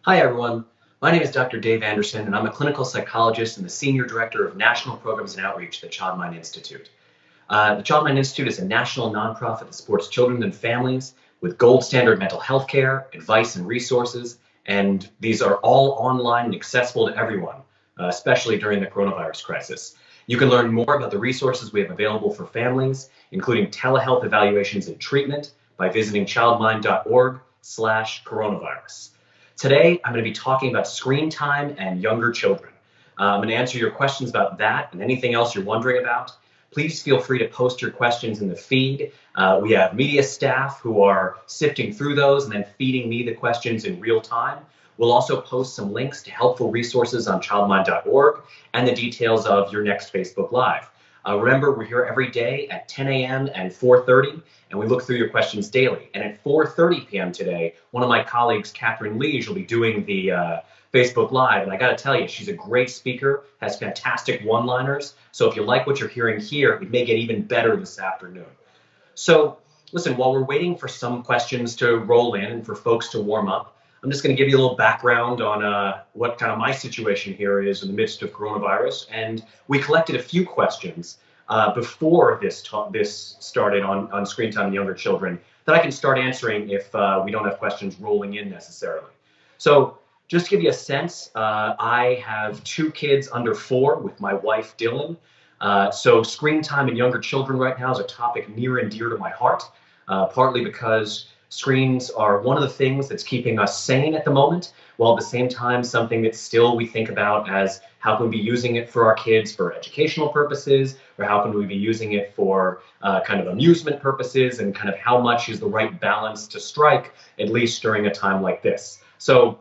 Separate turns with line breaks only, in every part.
Hi, everyone. My name is Dr. Dave Anderson, and I'm a clinical psychologist and the Senior Director of National Programs and Outreach at the Child Mind Institute. The Child Mind Institute is a national nonprofit that supports children and families with gold standard mental health care, advice, and resources, and these are all online and accessible to everyone, especially during the coronavirus crisis. You can learn more about the resources we have available for families, including telehealth evaluations and treatment, by visiting childmind.org/coronavirus. Today, I'm going to be talking about screen time and younger children. I'm going to answer your questions about that and anything else you're wondering about. Please feel free to post your questions in the feed. We have media staff who are sifting through those and then feeding me the questions in real time. We'll also post some links to helpful resources on childmind.org and the details of your next Facebook Live. Remember, we're here every day at 10 a.m. and 4:30, and we look through your questions daily. And at 4:30 p.m. today, one of my colleagues, Catherine Liege, will be doing the Facebook Live. And I got to tell you, she's a great speaker, has fantastic one-liners. So if you like what you're hearing here, it may get even better this afternoon. So listen, while we're waiting for some questions to roll in and for folks to warm up, I'm just going to give you a little background on what kind of my situation here is in the midst of coronavirus. And we collected a few questions before this started on screen time in younger children that I can start answering if we don't have questions rolling in necessarily. So just to give you a sense, I have 2 kids under 4 with my wife, Dylan. So screen time in younger children right now is a topic near and dear to my heart, partly because screens are one of the things that's keeping us sane at the moment, while at the same time something that still we think about as how can we be using it for our kids for educational purposes, or how can we be using it for kind of amusement purposes, and kind of how much is the right balance to strike, at least during a time like this. So,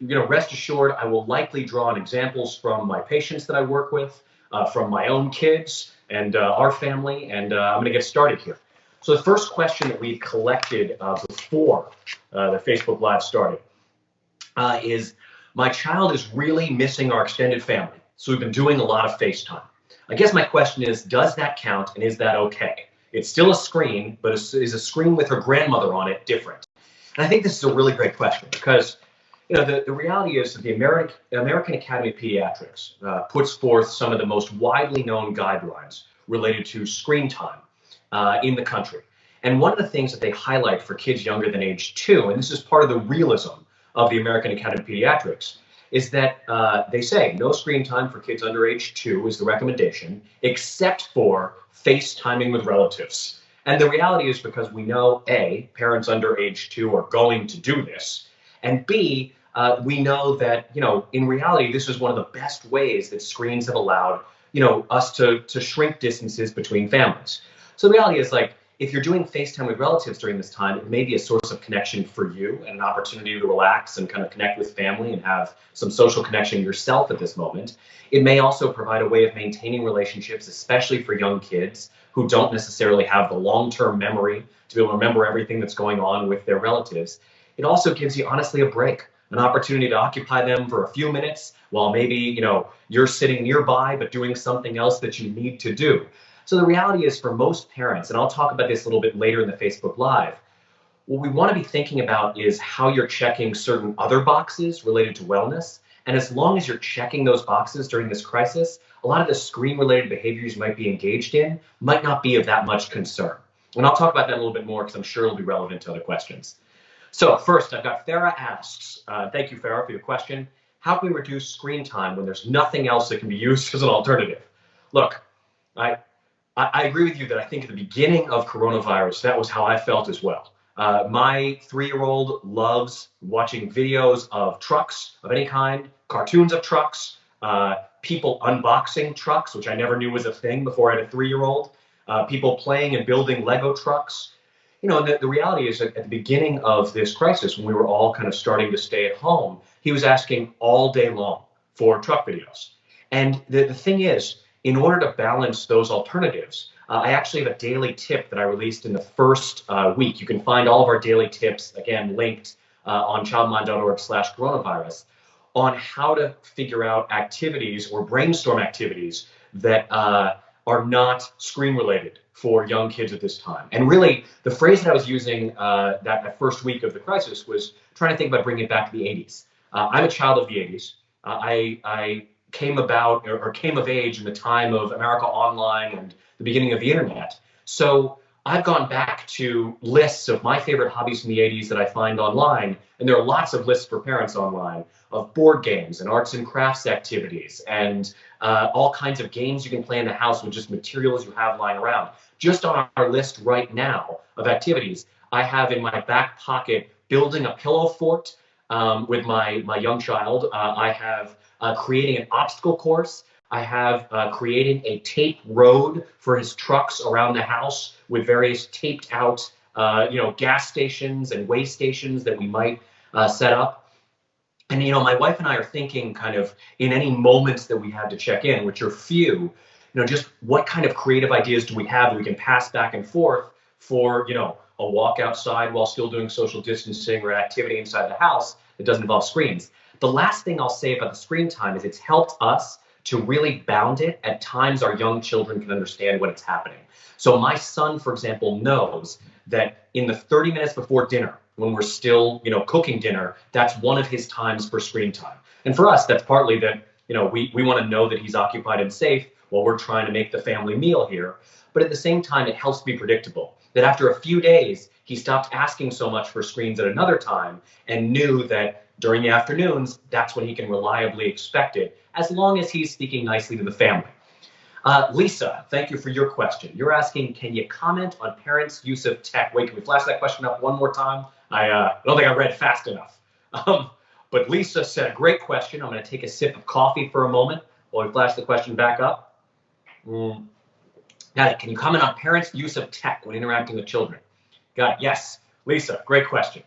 rest assured, I will likely draw on examples from my patients that I work with, from my own kids and our family, and I'm going to get started here. So the first question that we collected before the Facebook Live started is, my child is really missing our extended family, so we've been doing a lot of FaceTime. I guess my question is, does that count, and is that okay? It's still a screen, but is a screen with her grandmother on it different? And I think this is a really great question because the reality is that the American Academy of Pediatrics puts forth some of the most widely known guidelines related to screen time in the country. And one of the things that they highlight for kids younger than age 2, and this is part of the realism of the American Academy of Pediatrics, is that they say no screen time for kids under age 2 is the recommendation, except for FaceTiming with relatives. And the reality is because we know, A, parents under age 2 are going to do this, and B, we know that, in reality, this is one of the best ways that screens have allowed, us to shrink distances between families. So the reality is, if you're doing FaceTime with relatives during this time, it may be a source of connection for you and an opportunity to relax and kind of connect with family and have some social connection yourself at this moment. It may also provide a way of maintaining relationships, especially for young kids who don't necessarily have the long-term memory to be able to remember everything that's going on with their relatives. It also gives you, honestly, a break, an opportunity to occupy them for a few minutes while maybe, you're sitting nearby but doing something else that you need to do. So the reality is, for most parents, and I'll talk about this a little bit later in the Facebook Live, what we want to be thinking about is how you're checking certain other boxes related to wellness. And as long as you're checking those boxes during this crisis, a lot of the screen-related behaviors you might be engaged in might not be of that much concern. And I'll talk about that a little bit more because I'm sure it'll be relevant to other questions. So first, I've got Farah asks, thank you, Farah, for your question. How can we reduce screen time when there's nothing else that can be used as an alternative? Look, I agree with you that I think at the beginning of coronavirus, that was how I felt as well. My 3-year-old loves watching videos of trucks of any kind, cartoons of trucks, people unboxing trucks, which I never knew was a thing before I had a 3-year-old, people playing and building Lego trucks. And the reality is that at the beginning of this crisis, when we were all kind of starting to stay at home, he was asking all day long for truck videos. And the thing is, in order to balance those alternatives, I actually have a daily tip that I released in the first week. You can find all of our daily tips, again, linked on childmind.org/coronavirus, on how to figure out activities or brainstorm activities that are not screen related for young kids at this time. And really, the phrase that I was using that first week of the crisis was trying to think about bringing it back to the 80s. I'm a child of the 80s. I came about or came of age in the time of America Online and the beginning of the internet. So I've gone back to lists of my favorite hobbies in the 80s that I find online, and there are lots of lists for parents online of board games and arts and crafts activities and all kinds of games you can play in the house with just materials you have lying around. Just on our list right now of activities, I have in my back pocket building a pillow fort with my young child. I have creating an obstacle course. I have created a tape road for his trucks around the house with various taped out, gas stations and way stations that we might set up. And, my wife and I are thinking kind of in any moments that we have to check in, which are few, just what kind of creative ideas do we have that we can pass back and forth for, a walk outside while still doing social distancing or activity inside the house that doesn't involve screens. The last thing I'll say about the screen time is it's helped us to really bound it at times our young children can understand when it's happening. So my son, for example, knows that in the 30 minutes before dinner, when we're still, cooking dinner, that's one of his times for screen time. And for us, that's partly that, we want to know that he's occupied and safe while we're trying to make the family meal here. But at the same time, it helps be predictable that after a few days, he stopped asking so much for screens at another time and knew that during the afternoons, that's when he can reliably expect it, as long as he's speaking nicely to the family. Lisa, thank you for your question. You're asking, can you comment on parents' use of tech? Wait, can we flash that question up one more time? I don't think I read fast enough. But Lisa said, great question. I'm going to take a sip of coffee for a moment while we flash the question back up. Got it. Can you comment on parents' use of tech when interacting with children? Got it. Yes. Lisa, great question.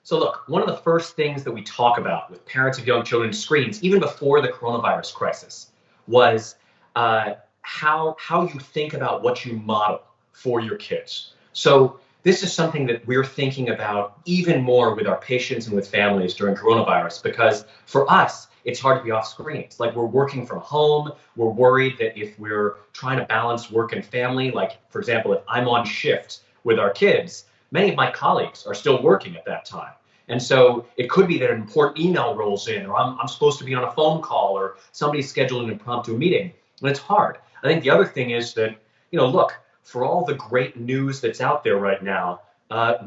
So look, one of the first things that we talk about with parents of young children's screens, even before the coronavirus crisis, was how you think about what you model for your kids. So this is something that we're thinking about even more with our patients and with families during coronavirus, because for us, it's hard to be off screens. Like, we're working from home. We're worried that if we're trying to balance work and family, like, for example, if I'm on shift with our kids, many of my colleagues are still working at that time. And so it could be that an important email rolls in, or I'm supposed to be on a phone call, or somebody's scheduled an impromptu meeting, and it's hard. I think the other thing is that, look, for all the great news that's out there right now,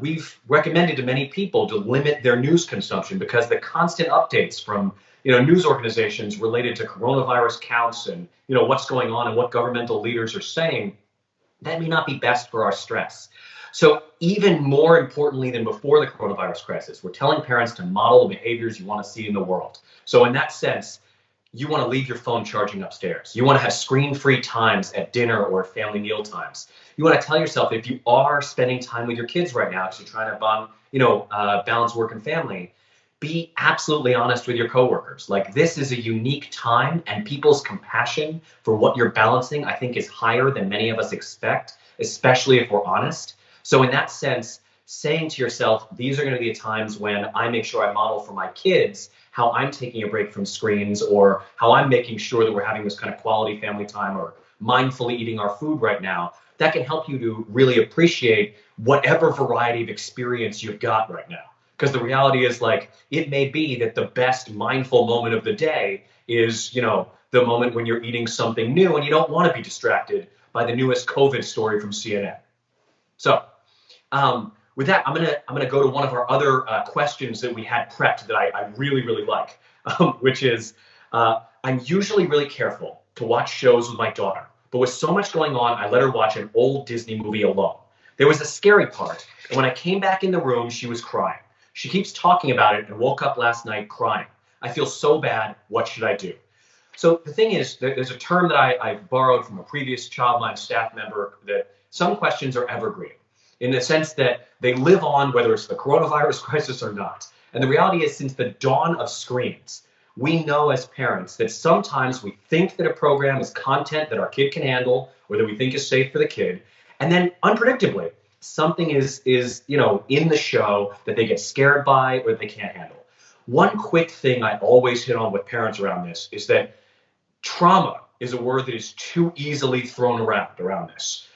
we've recommended to many people to limit their news consumption because the constant updates from news organizations related to coronavirus counts and what's going on and what governmental leaders are saying, that may not be best for our stress. So even more importantly than before the coronavirus crisis, we're telling parents to model the behaviors you want to see in the world. So in that sense, you want to leave your phone charging upstairs. You want to have screen-free times at dinner or at family meal times. You want to tell yourself, if you are spending time with your kids right now because you're trying to balance work and family, be absolutely honest with your coworkers. Like, this is a unique time, and people's compassion for what you're balancing, I think, is higher than many of us expect, especially if we're honest. So in that sense, saying to yourself, these are going to be times when I make sure I model for my kids how I'm taking a break from screens, or how I'm making sure that we're having this kind of quality family time, or mindfully eating our food right now, that can help you to really appreciate whatever variety of experience you've got right now. Because the reality is, like, it may be that the best mindful moment of the day is, the moment when you're eating something new and you don't want to be distracted by the newest COVID story from CNN. So with that, I'm gonna go to one of our other questions that we had prepped that I really, really like, which is, I'm usually really careful to watch shows with my daughter, but with so much going on, I let her watch an old Disney movie alone. There was a scary part, and when I came back in the room, she was crying. She keeps talking about it and woke up last night crying. I feel so bad. What should I do? So the thing is, there's a term that I've borrowed from a previous Child Mind staff member, that some questions are evergreen, in the sense that they live on whether it's the coronavirus crisis or not. And the reality is, since the dawn of screens, we know as parents that sometimes we think that a program is content that our kid can handle or that we think is safe for the kid, and then unpredictably, something is in the show that they get scared by or they can't handle. One quick thing I always hit on with parents around this is that trauma is a word that is too easily thrown around this.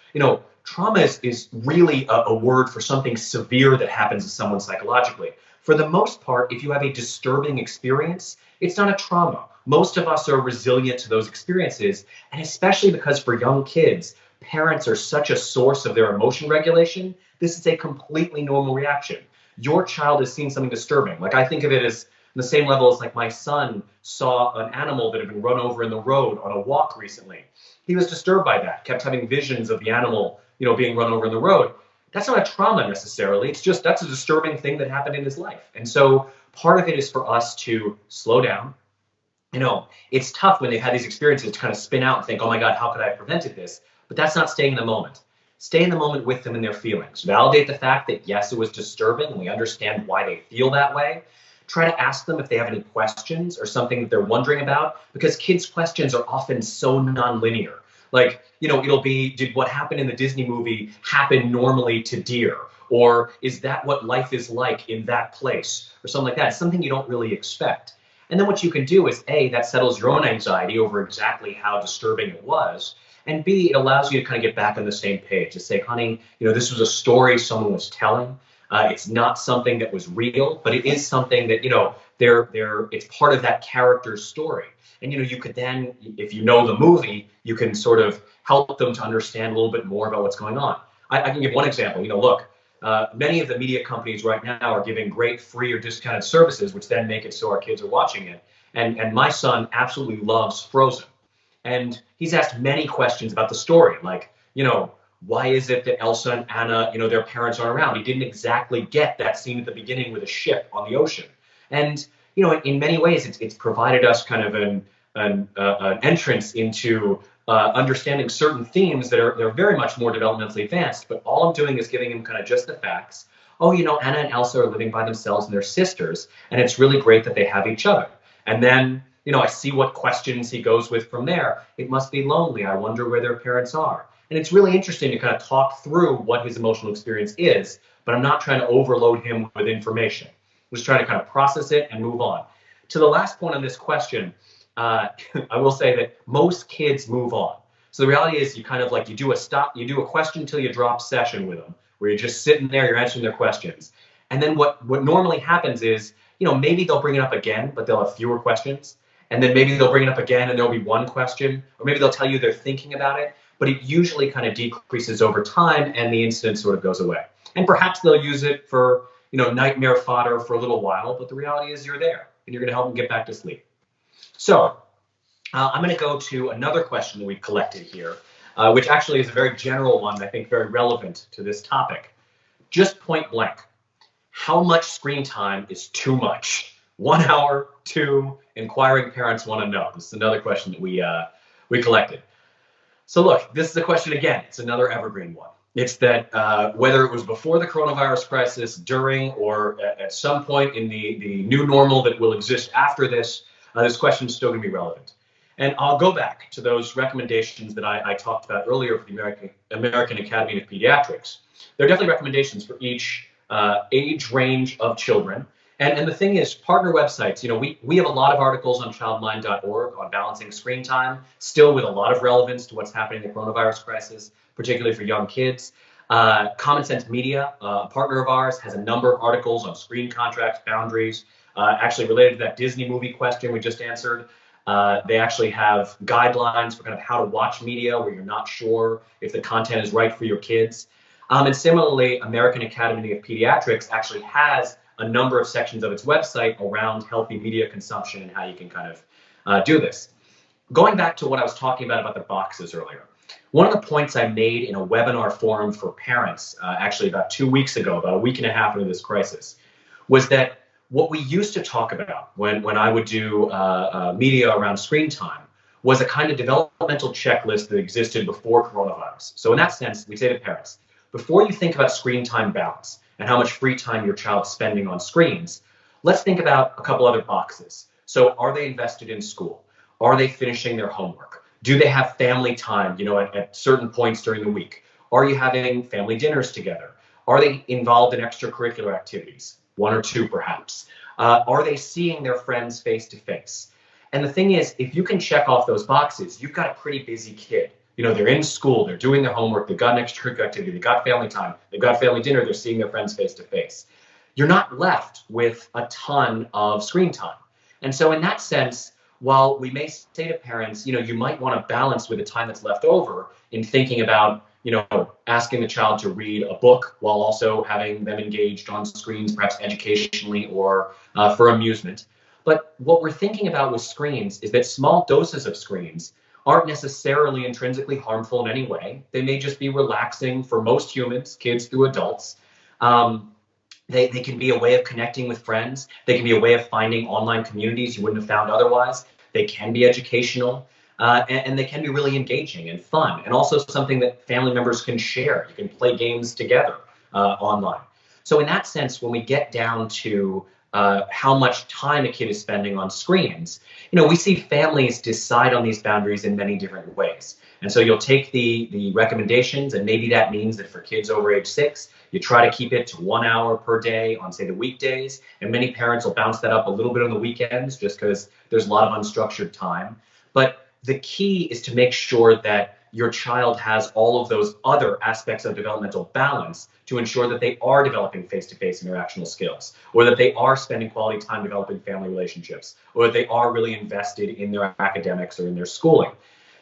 Trauma is really a word for something severe that happens to someone psychologically. For the most part, if you have a disturbing experience, it's not a trauma. Most of us are resilient to those experiences, and especially because for young kids, parents are such a source of their emotion regulation, this is a completely normal reaction. Your child has seen something disturbing. Like I think of it as the same level as like my son saw an animal that had been run over in the road on a walk recently. He was disturbed by that, kept having visions of the animal, being run over in the road. That's not a trauma necessarily. It's just that's a disturbing thing that happened in his life. And so part of it is for us to slow down. It's tough when they've had these experiences to kind of spin out and think, oh my God, how could I have prevented this? But that's not staying in the moment. Stay in the moment with them and their feelings. Validate the fact that, yes, it was disturbing and we understand why they feel that way. Try to ask them if they have any questions or something that they're wondering about, because kids' questions are often so nonlinear. Like, it'll be, did what happened in the Disney movie happen normally to deer? Or is that what life is like in that place? Or something like that. It's something you don't really expect. And then what you can do is, A, that settles your own anxiety over exactly how disturbing it was. And B, it allows you to kind of get back on the same page to say, honey, this was a story someone was telling. It's not something that was real, but it is something that, it's part of that character's story. And, you could then, if you know the movie, you can sort of help them to understand a little bit more about what's going on. I can give one example. Look, many of the media companies right now are giving great free or discounted services, which then make it so our kids are watching it. And my son absolutely loves Frozen. And he's asked many questions about the story, like, why is it that Elsa and Anna, their parents aren't around? He didn't exactly get that scene at the beginning with a ship on the ocean. And, in many ways, it's provided us kind of an entrance into understanding certain themes that they're very much more developmentally advanced. But all I'm doing is giving him kind of just the facts. Oh, Anna and Elsa are living by themselves and they're sisters. And it's really great that they have each other. And then, I see what questions he goes with from there. It must be lonely. I wonder where their parents are. And it's really interesting to kind of talk through what his emotional experience is, but I'm not trying to overload him with information. I'm just trying to kind of process it and move on. To the last point on this question, I will say that most kids move on. So the reality is you kind of like, you do a question till you drop session with them, where you're just sitting there, you're answering their questions. And then what normally happens is, maybe they'll bring it up again, but they'll have fewer questions. And then maybe they'll bring it up again and there'll be one question, or maybe they'll tell you they're thinking about it, but it usually kind of decreases over time and the incident sort of goes away. And perhaps they'll use it for, nightmare fodder for a little while, but the reality is you're there and you're going to help them get back to sleep. So I'm going to go to another question that we've collected here, which actually is a very general one, I think very relevant to this topic. Just point blank, how much screen time is too much? 1 hour, 2, inquiring parents want to know. This is another question that we collected. So look, this is a question again. It's another evergreen one. It's that whether it was before the coronavirus crisis, during, or at some point in the new normal that will exist after this, this question is still going to be relevant. And I'll go back to those recommendations that I talked about earlier for the American Academy of Pediatrics. There are definitely recommendations for each age range of children. And the thing is, partner websites, we have a lot of articles on childmind.org on balancing screen time, still with a lot of relevance to what's happening in the coronavirus crisis, particularly for young kids. Common Sense Media, a partner of ours, has a number of articles on screen contracts, boundaries, actually related to that Disney movie question we just answered. They actually have guidelines for kind of how to watch media where you're not sure if the content is right for your kids. And similarly, American Academy of Pediatrics actually has a number of sections of its website around healthy media consumption and how you can kind of do this. Going back to what I was talking about the boxes earlier, one of the points I made in a webinar forum for parents, actually about 2 weeks ago, about a week and a half into this crisis, was that what we used to talk about when I would do media around screen time was a kind of developmental checklist that existed before coronavirus. So in that sense, we say to parents, before you think about screen time balance and how much free time your child's spending on screens, let's think about a couple other boxes. So are they invested in school? Are they finishing their homework? Do they have family time, at certain points during the week? Are you having family dinners together? Are they involved in extracurricular activities? 1 or 2 perhaps. Are they seeing their friends face to face? And the thing is, if you can check off those boxes, you've got a pretty busy kid. They're in school, they're doing their homework, they've got an extracurricular activity, they've got family time, they've got family dinner, they're seeing their friends face to face. you're not left with a ton of screen time. And so in that sense, while we may say to parents, you might want to balance with the time that's left over in thinking about, asking the child to read a book while also having them engaged on screens, perhaps educationally or for amusement. But what we're thinking about with screens is that small doses of screens aren't necessarily intrinsically harmful in any way. They may just be relaxing for most humans, kids through adults. They can be a way of connecting with friends. They can be a way of finding online communities you wouldn't have found otherwise. They can be educational, and they can be really engaging and fun, and also something that family members can share. You can play games together online. So in that sense, when we get down to how much time a kid is spending on screens, we see families decide on these boundaries in many different ways. And so you'll take the recommendations, and maybe that means that for kids over age 6, you try to keep it to 1 hour per day on, say, the weekdays. And many parents will bounce that up a little bit on the weekends just because there's a lot of unstructured time. But the key is to make sure that your child has all of those other aspects of developmental balance to ensure that they are developing face-to-face interactional skills, or that they are spending quality time developing family relationships, or that they are really invested in their academics or in their schooling.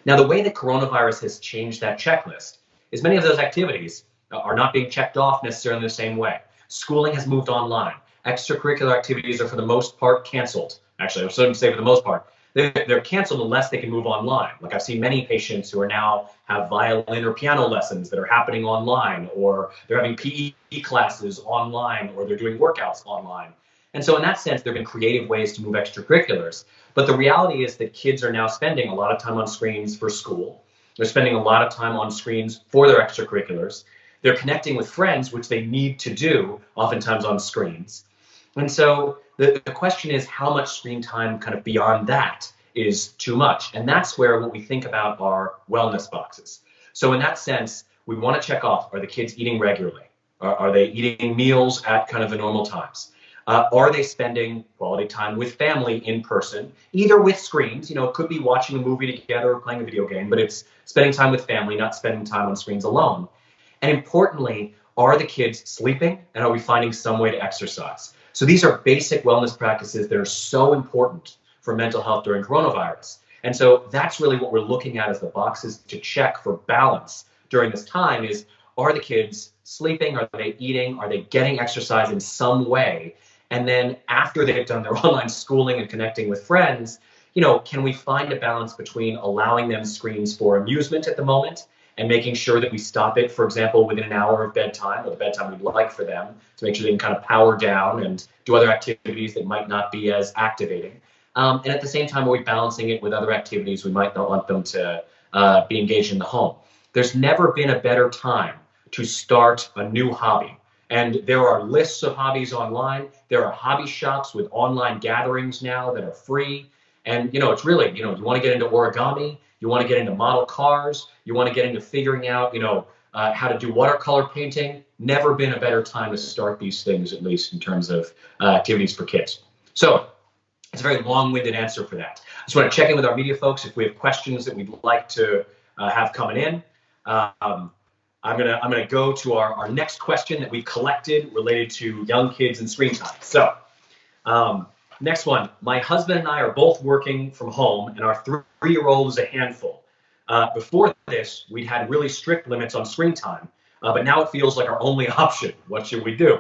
Now, the way that coronavirus has changed that checklist is many of those activities are not being checked off necessarily in the same way. Schooling has moved online. Extracurricular activities are for the most part canceled. Actually, I shouldn't say for the most part. They're canceled unless they can move online. Like I've seen many patients who are now have violin or piano lessons that are happening online, or they're having PE classes online, or they're doing workouts online. And so in that sense, there have been creative ways to move extracurriculars. But the reality is that kids are now spending a lot of time on screens for school. They're spending a lot of time on screens for their extracurriculars. They're connecting with friends, which they need to do, oftentimes on screens. And so the question is how much screen time kind of beyond that is too much. And that's where what we think about are wellness boxes. So in that sense, we want to check off, are the kids eating regularly? Are they eating meals at kind of the normal times? Are they spending quality time with family in person, either with screens? It could be watching a movie together or playing a video game, but it's spending time with family, not spending time on screens alone. And importantly, are the kids sleeping, and are we finding some way to exercise? So these are basic wellness practices that are so important for mental health during coronavirus. And so that's really what we're looking at as the boxes to check for balance during this time is, are the kids sleeping? Are they eating? Are they getting exercise in some way? And then after they've done their online schooling and connecting with friends, can we find a balance between allowing them screens for amusement at the moment and making sure that we stop it, for example, within an hour of bedtime, or the bedtime we'd like for them, to make sure they can kind of power down and do other activities that might not be as activating. And at the same time, are we balancing it with other activities we might not want them to be engaged in the home? There's never been a better time to start a new hobby. And there are lists of hobbies online. There are hobby shops with online gatherings now that are free. And, it's really, you want to get into origami, you want to get into model cars, you want to get into figuring out, how to do watercolor painting. Never been a better time to start these things, at least in terms of activities for kids. So it's a very long-winded answer for that. I just want to check in with our media folks if we have questions that we'd like to have coming in. I'm gonna go to our next question that we collected related to young kids and screen time. So next one, my husband and I are both working from home, and our 3-year-old is a handful. Before this, we'd had really strict limits on screen time, but now it feels like our only option. What should we do?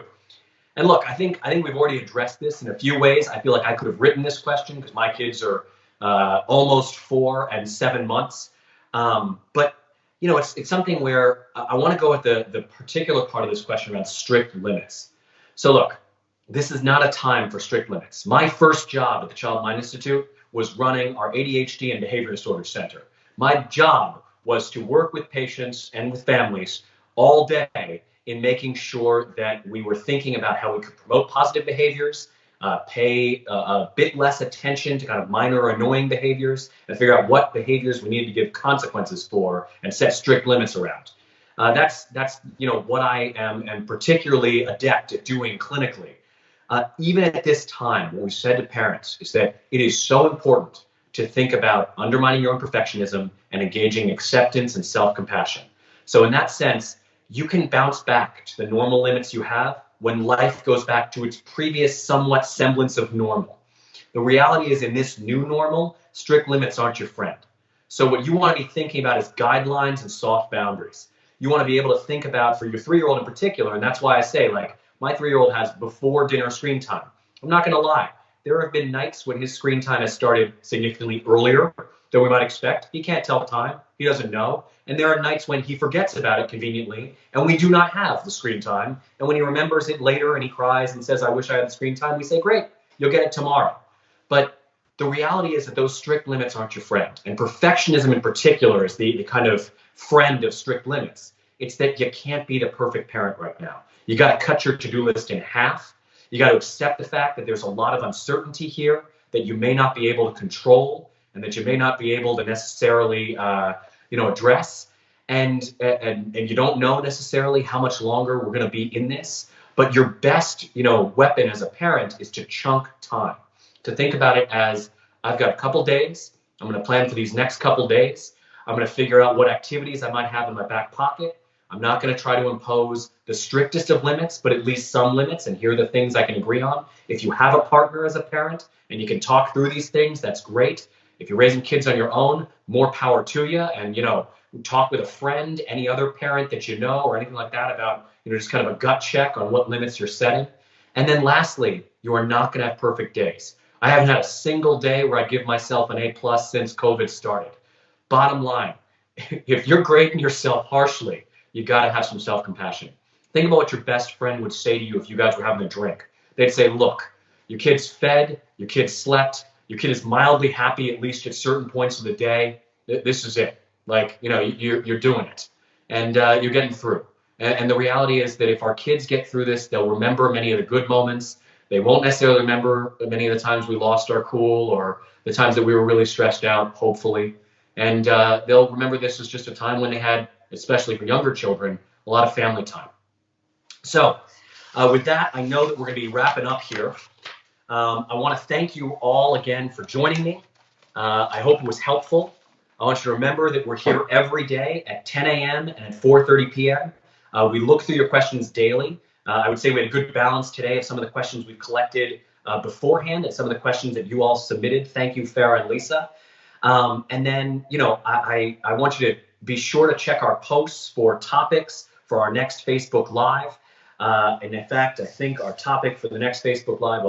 And look, I think we've already addressed this in a few ways. I feel like I could have written this question because my kids are almost 4 and 7 months. But it's something where I want to go with the particular part of this question around strict limits. So look, this is not a time for strict limits. My first job at the Child Mind Institute was running our ADHD and Behavior Disorders Center. My job was to work with patients and with families all day in making sure that we were thinking about how we could promote positive behaviors, pay a bit less attention to kind of minor or annoying behaviors, and figure out what behaviors we need to give consequences for and set strict limits around. That's what I am particularly adept at doing clinically. Even at this time, what we said to parents is that it is so important to think about undermining your own perfectionism and engaging acceptance and self-compassion. So in that sense, you can bounce back to the normal limits you have, when life goes back to its previous somewhat semblance of normal. The reality is, in this new normal, strict limits aren't your friend. So what you want to be thinking about is guidelines and soft boundaries. You want to be able to think about, for your 3-year-old in particular, and that's why I say, like, my 3-year-old has before dinner screen time. I'm not going to lie. There have been nights when his screen time has started significantly earlier than we might expect. He can't tell the time. He doesn't know. And there are nights when he forgets about it conveniently, and we do not have the screen time. And when he remembers it later and he cries and says, I wish I had the screen time, we say, great, you'll get it tomorrow. But the reality is that those strict limits aren't your friend. And perfectionism in particular is the kind of friend of strict limits. It's that you can't be the perfect parent right now. You got to cut your to-do list in half. You got to accept the fact that there's a lot of uncertainty here that you may not be able to control and that you may not be able to necessarily, address. And you don't know necessarily how much longer we're going to be in this. But your best, weapon as a parent is to chunk time. To think about it as, I've got a couple days. I'm going to plan for these next couple days. I'm going to figure out what activities I might have in my back pocket. I'm not going to try to impose the strictest of limits, but at least some limits, and here are the things I can agree on. If you have a partner as a parent and you can talk through these things, that's great. If you're raising kids on your own, more power to you. And, talk with a friend, any other parent that you know, or anything like that about, just kind of a gut check on what limits you're setting. And then lastly, you are not going to have perfect days. I haven't had a single day where I give myself an A+ since COVID started. Bottom line, if you're grading yourself harshly, you got to have some self-compassion. Think about what your best friend would say to you if you guys were having a drink. They'd say, look, your kid's fed, your kid slept, your kid is mildly happy at least at certain points of the day. This is it. Like, you're doing it, and you're getting through. And the reality is that if our kids get through this, they'll remember many of the good moments. They won't necessarily remember many of the times we lost our cool or the times that we were really stressed out, hopefully. And they'll remember this as just a time when they had, especially for younger children, a lot of family time. So with that, I know that we're going to be wrapping up here. I want to thank you all again for joining me. I hope it was helpful. I want you to remember that we're here every day at 10 a.m. and at 4:30 p.m. We look through your questions daily. I would say we had a good balance today of some of the questions we've collected beforehand and some of the questions that you all submitted. Thank you, Farah and Lisa. And then, I want you to be sure to check our posts for topics for our next Facebook Live. And in fact, I think our topic for the next Facebook Live,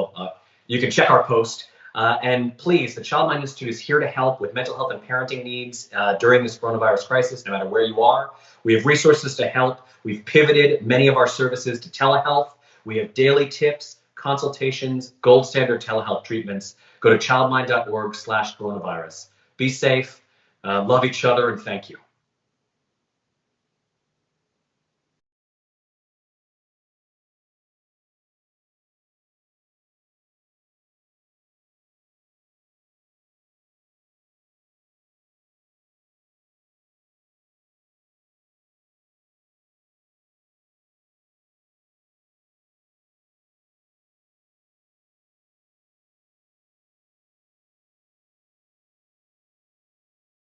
you can check our post. And please, the Child Mind Institute is here to help with mental health and parenting needs during this coronavirus crisis, no matter where you are. We have resources to help. We've pivoted many of our services to telehealth. We have daily tips, consultations, gold standard telehealth treatments. Go to childmind.org/coronavirus. Be safe, love each other, and thank you.